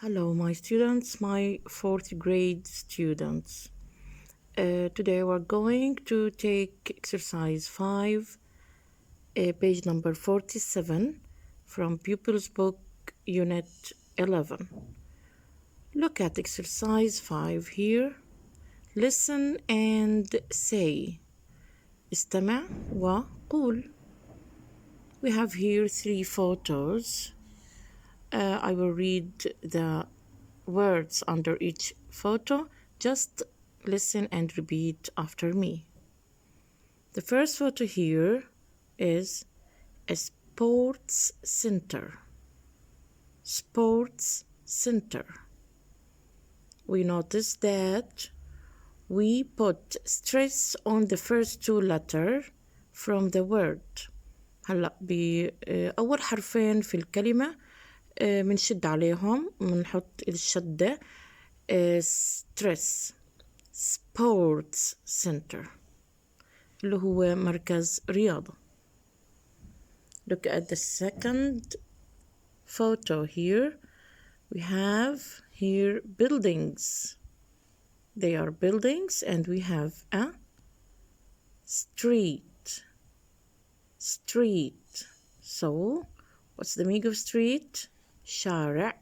Hello, my students, my fourth grade students. Today we're going to take exercise 5, page number 47 from Pupil's book, unit 11. Look at exercise 5 here. Listen and say. استمع وقول. We have here 3 photos. I will read the words under each photo. Just listen and repeat after me. The first photo here is a sports center. Sports center. We notice that we put stress on the first 2 letters from the word. هلأ بأول حرفين في الكلمة منشد عليهم منحط الشدة stress sports center اللي هو مركز رياضة. Look at the second photo here. We have here buildings. They are buildings and we have a street. Street. So what's the meaning of street? شارع.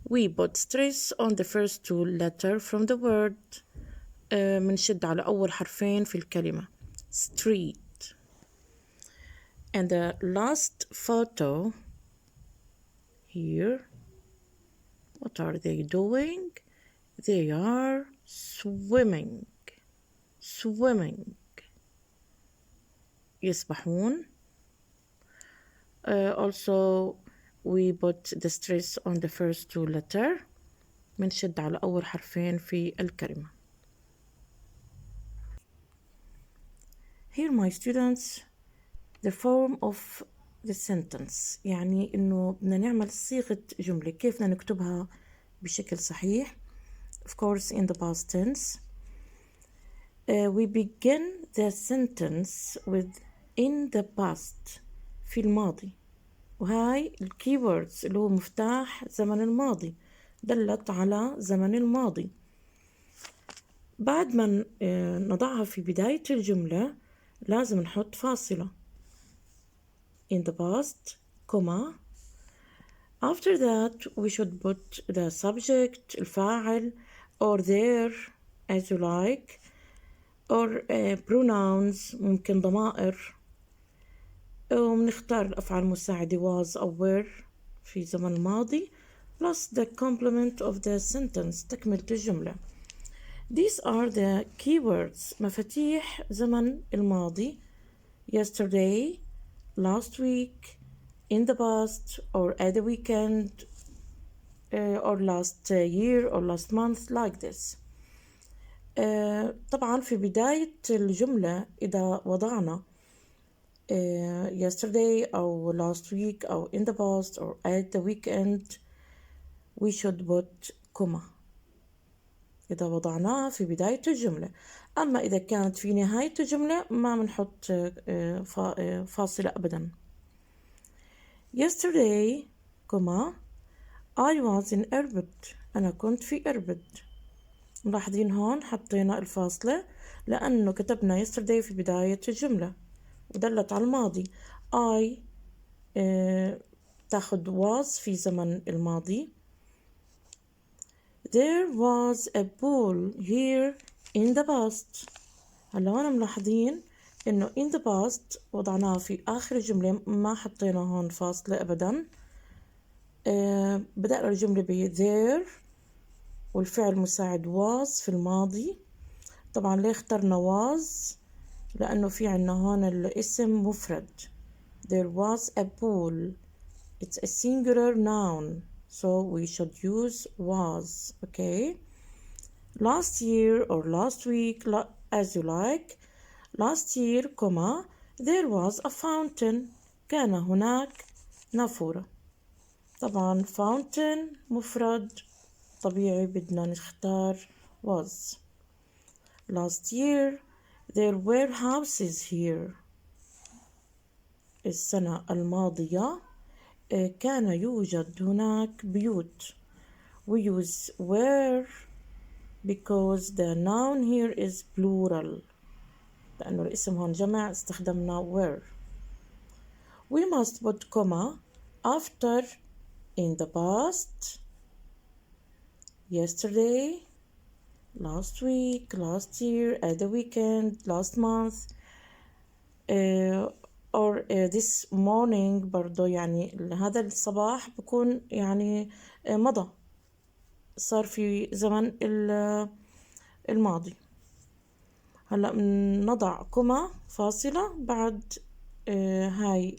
We put stress on the first 2 letters from the word. منشد على أول حرفين في الكلمة. Street. And the last photo here. What are they doing? They are swimming. Swimming. يسبحون. Also we put the stress on the first 2 letters. منشد على أول حرفين في الكلمة. Here my students, the form of the sentence. يعني إنه بدنا نعمل صيغة جملة. كيف بدنا نكتبها بشكل صحيح؟ Of course in the past tense. We begin the sentence with in the past في الماضي. وهاي الكيوردز اللي هو مفتاح زمن الماضي دلت على زمن الماضي. بعد ما نضعها في بداية الجملة لازم نحط فاصلة in the past, comma. After that we should put the subject الفاعل or there as you like or pronouns ممكن ضمائر. ومنختار الأفعال المساعدة was أو were في زمن الماضي plus the complement of the sentence تكملة الجملة. These are the keywords مفاتيح زمن الماضي. Yesterday, last week, in the past or at the weekend or last year or last month like this. طبعا في بداية الجملة إذا وضعنا yesterday أو last week أو in the past or at the weekend we should put comma إذا وضعناها في بداية الجملة. أما إذا كانت في نهاية الجملة ما بنحط فاصلة أبدا. Yesterday comma I was in Irbid. أنا كنت في إربد. ملاحظين هون حطينا الفاصلة لأنه كتبنا yesterday في بداية الجملة ودلت على الماضي. I تاخد was في زمن الماضي. There was a pool here in the past. هلا هون ملاحظين إنه in the past وضعناها في آخر الجملة ما حطينا هون فاصلة أبدا. بدأنا الجملة ب there والفعل مساعد was في الماضي. طبعا ليه اخترنا was؟ لأنه في عنا هون الاسم مفرد. There was a pool. It's a singular noun. So we should use was. Okay. Last year or last week, as you like. Last year, comma, there was a fountain. كان هناك نافورة. طبعا fountain مفرد طبيعي بدنا نختار was. Last year, there were houses here. السنة الماضية كان يوجد هناك بيوت. we use were because the noun here is plural. لأنه الاسم هون جمع استخدمنا were. We must put comma after in the past, yesterday, last week, last year, at the weekend, last month, or this morning. برضو يعني هذا الصباح بكون يعني مضى، صار في زمن الماضي. هلا نضع كوما فاصلة بعد هاي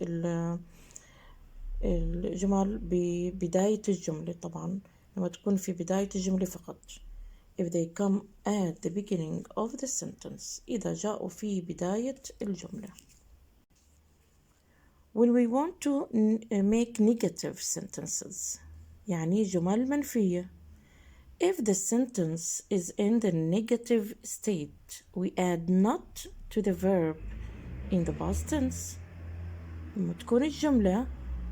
الجمل ببداية الجملة. طبعا لما تكون في بداية الجملة فقط. If they come at the beginning of the sentence. إذا جاءوا في بداية الجملة. When we want to make negative sentences يعني جمل منفية. If the sentence is in the negative state, we add not to the verb in the past tense. لما تكون الجملة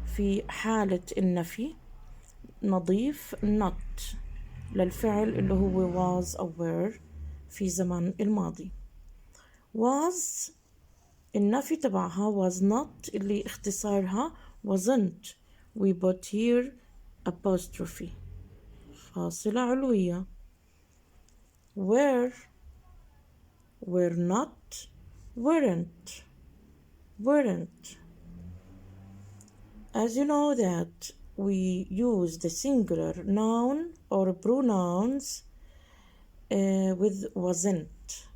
في حالة النفي نضيف not للفعل اللي هو was أو were في زمن الماضي. was النفي تبعها was not اللي اختصارها wasn't. We put here apostrophe فاصلة علوية. were not weren't. As you know that we use the singular noun or pronouns with wasn't,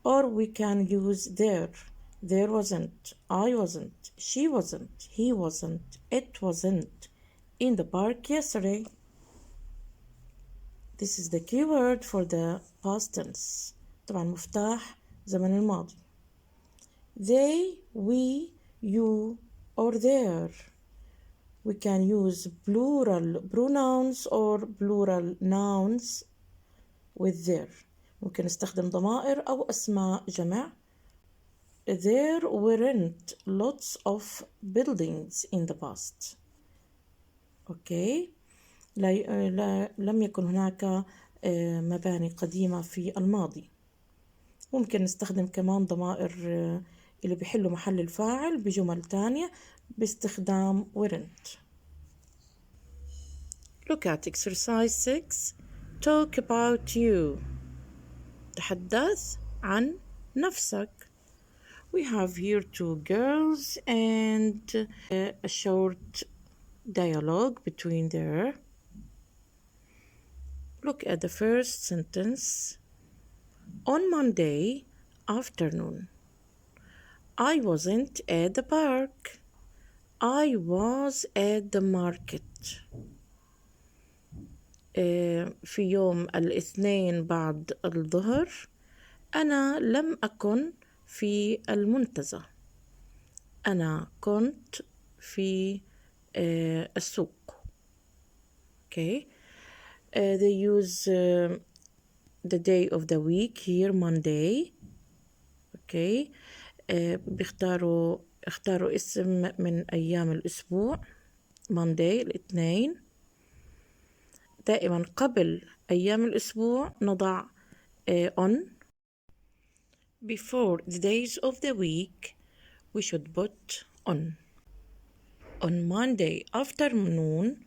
or we can use there wasn't, I wasn't, she wasn't, he wasn't, it wasn't in the park yesterday. This is the key word for the past tense. طبعا مفتاح زمن الماضي. They, we, you, or their. We can use plural pronouns or plural nouns with their. ممكن نستخدم ضمائر أو أسماء جمع. There weren't lots of buildings in the past. Okay. لم يكن هناك مباني قديمة في الماضي. ممكن نستخدم كمان ضمائر اللي بيحلوا محل الفاعل بجمل تانية باستخدام weren't. Look at exercise 6. Talk about you. تحدث عن نفسك. We have here two girls and a short dialogue between there. Look at the first sentence. On Monday afternoon, I wasn't at the park. I was at the market. في يوم الاثنين بعد الظهر أنا لم أكن في المنتزه. أنا كنت في السوق. Okay. They use the day of the week here, Monday. Okay. اختاروا اسم من أيام الأسبوع. Monday الاثنين. دائما قبل أيام الأسبوع نضع on. Before the days of the week we should put on. On Monday afternoon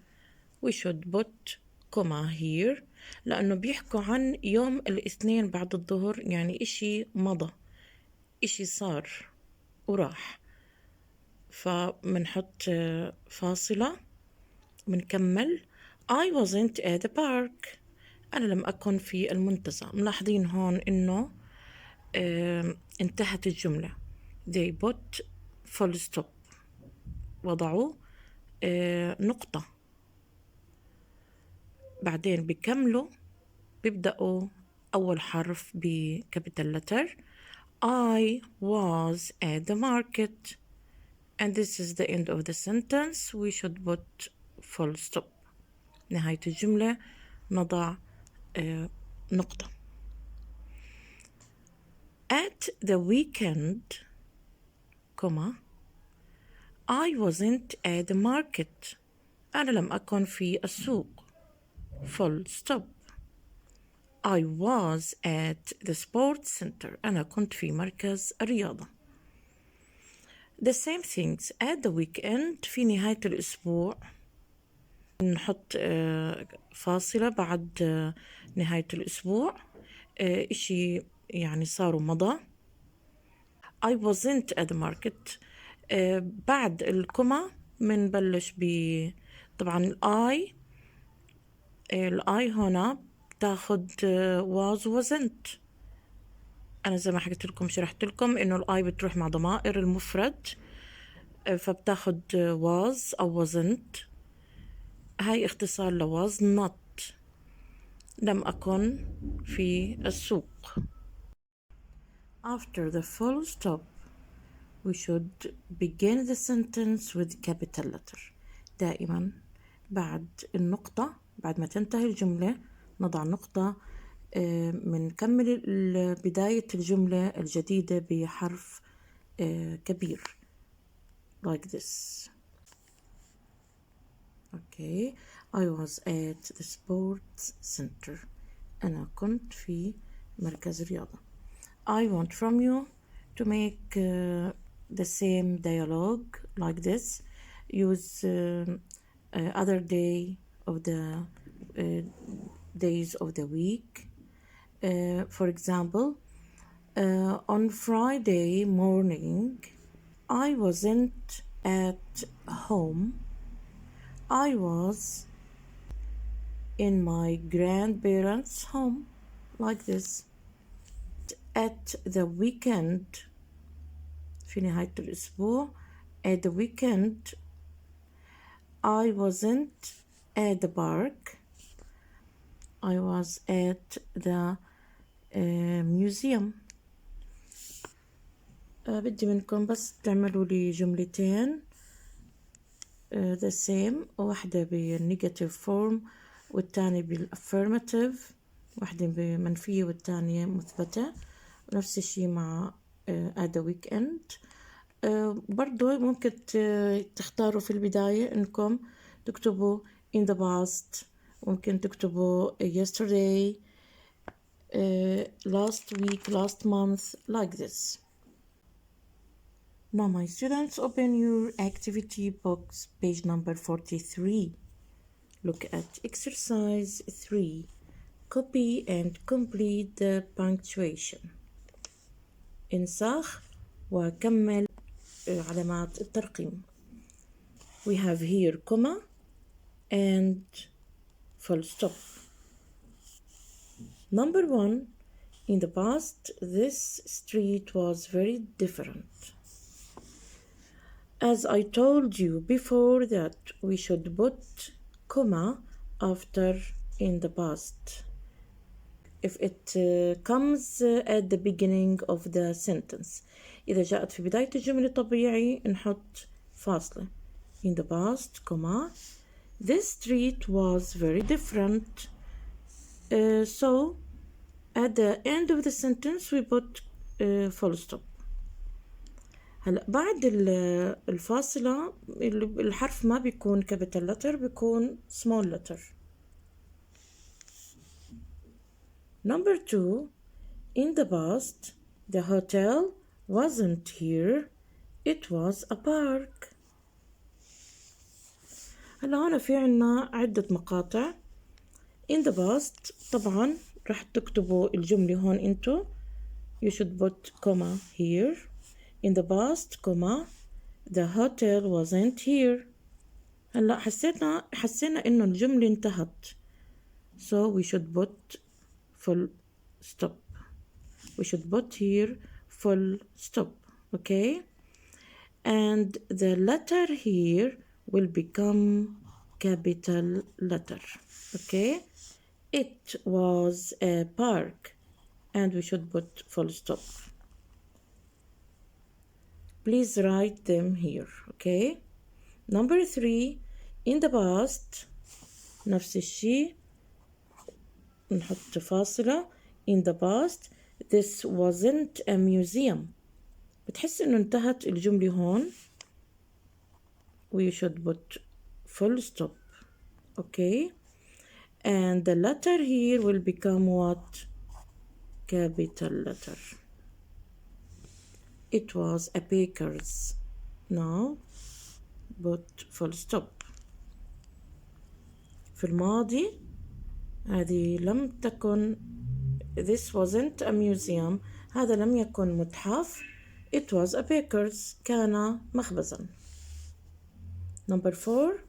we should put comma here لأنه بيحكوا عن يوم الاثنين بعد الظهر، يعني إشي مضى، إشي صار وراح، فمنحط فاصلة منكمل. I wasn't at the park. أنا لم أكن في المنتزه. ملاحظين هون إنه انتهت الجملة. They put full stop. وضعوا نقطة. بعدين بيكملوا بيبدأوا أول حرف بكابيتال letter. I was at the market. And this is the end of the sentence. We should put full stop. نهاية الجملة نضع نقطة. At the weekend, comma, I wasn't at the market. أنا لم أكن في السوق. full stop. I was at the sports center. أنا كنت في مركز الرياضة. The same things at the weekend. في نهاية الأسبوع نحط فاصلة بعد نهاية الأسبوع، إشي يعني صار ومضى. I wasn't at the market. بعد الكوما منبلش طبعا الآي هنا بتاخد was wasn't. أنا زي ما حكيت لكم شرحت لكم إنه الآي بتروح مع ضمائر المفرد، فبتاخد was أو wasn't. هاي اختصار ل was not. لم أكن في السوق. After the full stop we should begin the sentence with capital letter. دائما بعد النقطة، بعد ما تنتهي الجملة نضع نقطة، منكمل بداية الجملة الجديدة بحرف كبير like this. Okay, I was at the sports center. أنا كنت في مركز الرياضة. I want from you to make the same dialogue like this. Use other day of the days of the week. For example, on Friday morning, I wasn't at home. I was in my grandparents' home, like this. At the weekend, في نهاية الأسبوع, at the weekend, I wasn't at the park. I was at the museum. بدي منكم بس تعملوا لي جملتين the same، واحدة بالنيجاتيف فورم والتانية بالأفيرماتيف، واحدة بمنفية والتانية مثبتة. نفس الشي مع at the weekend. برضو ممكن تختاروا في البداية إنكم تكتبوا in the past، ممكن تكتبوا yesterday، last week، last month, like this. Now my students, open your activity box, page number 43. Look at exercise 3. Copy and complete the punctuation. انسخ وكمل علامات الترقيم. We have here comma and full stop. Number 1. In the past, this street was very different. As I told you before that we should put comma after in the past if it comes at the beginning of the sentence. إذا جاءت في بداية الجملة طبيعي نحط فاصلة. In the past, comma, this street was very different. So at the end of the sentence we put full stop. هلا بعد الفاصلة الحرف ما بيكون capital letter، بيكون small letter. Number 2. In the past, the hotel wasn't here. It was a park. هلا هون في عنا عدة مقاطع. In the past طبعا رح تكتبوا الجملة هون انتو. You should put comma here. In the past, comma, the hotel wasn't here. هلا حسينا إنه الجملة انتهت. So we should put full stop. We should put here full stop. Okay? And the letter here will become capital letter. Okay? It was a park. And we should put full stop. Please write them here. Okay? Number 3. In the past, نفس الشيء نحط فاصلة. In the past, this wasn't a museum. بتحس إنه انتهت الجملة هون. We should put full stop. Okay? and the letter here will become what? Capital letter. It was a baker's. Now put full stop. في الماضي هذه لم تكن this wasn't a museum. هذا لم يكن متحف. It was a baker's. كان مخبزا. Number 4.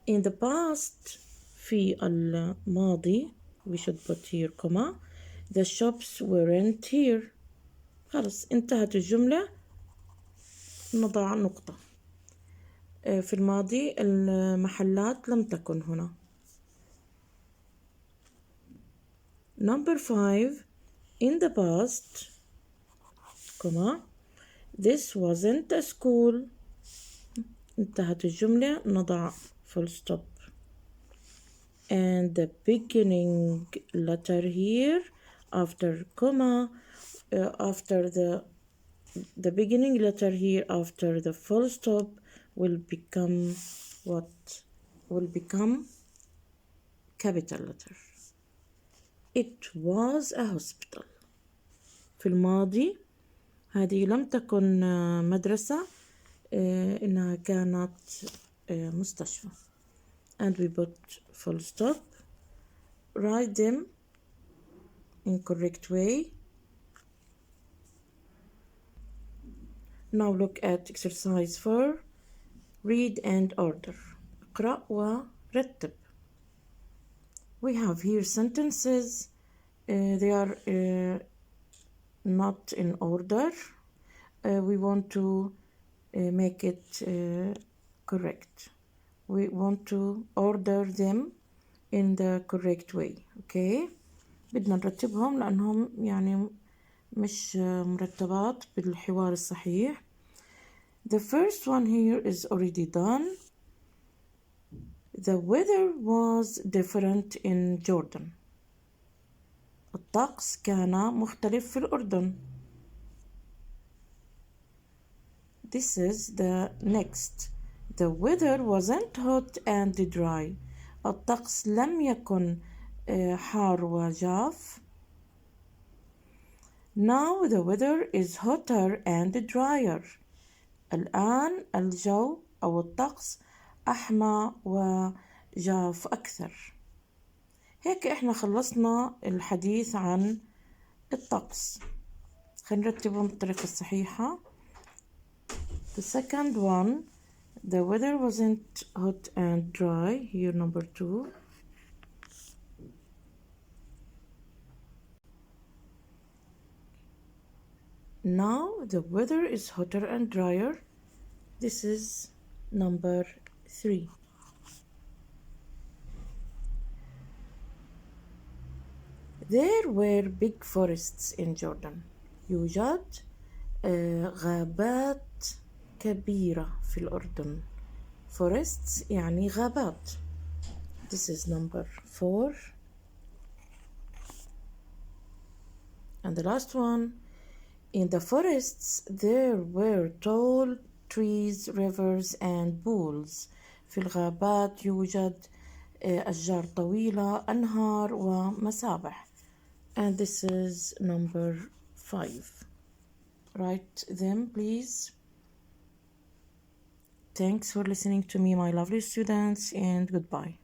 In the past في الماضي we should put here comma. The shops weren't here. خلاص انتهت الجملة، نضع نقطة. في الماضي المحلات لم تكن هنا. Number 5. In the past comma. This wasn't a school. انتهت الجملة، نضع full stop. And the beginning letter here after comma, after the beginning letter here after the full stop will become what? Will become capital letter. It was a hospital. في الماضي هذه لم تكن مدرسة، إنها كانت مستشفى. And we put full stop. Write them in correct way. Now look at exercise 4. Read and order. اقرأ ورتب. We have here sentences. They are not in order. We want to make it correct. We want to order them in the correct way. Okay. بدنا نرتبهم لأنهم يعني مش مرتبات بالحوار الصحيح. The first one here is already done. The weather was different in Jordan. الطقس كان مختلف في الأردن. This is the next. The weather wasn't hot and dry. الطقس لم يكن حار وجاف. Now the weather is hotter and drier. الآن الجو أو الطقس أحمى وجاف أكثر. هيك إحنا خلصنا الحديث عن الطقس. خلينا نرتبهم بالطريقة الصحيحة. The second one, the weather wasn't hot and dry. Here number 2. Now the weather is hotter and drier. This is number 3. There were big forests in Jordan. يوجد غابات كبيرة في الأردن. Forests يعني غابات. This is number 4. And the last one. In the forests there were tall trees, rivers and pools. في الغابات يوجد أشجار طويلة، أنهار ومسابح. And this is number 5. Write them, please. Thanks for listening to me, my lovely students, and goodbye.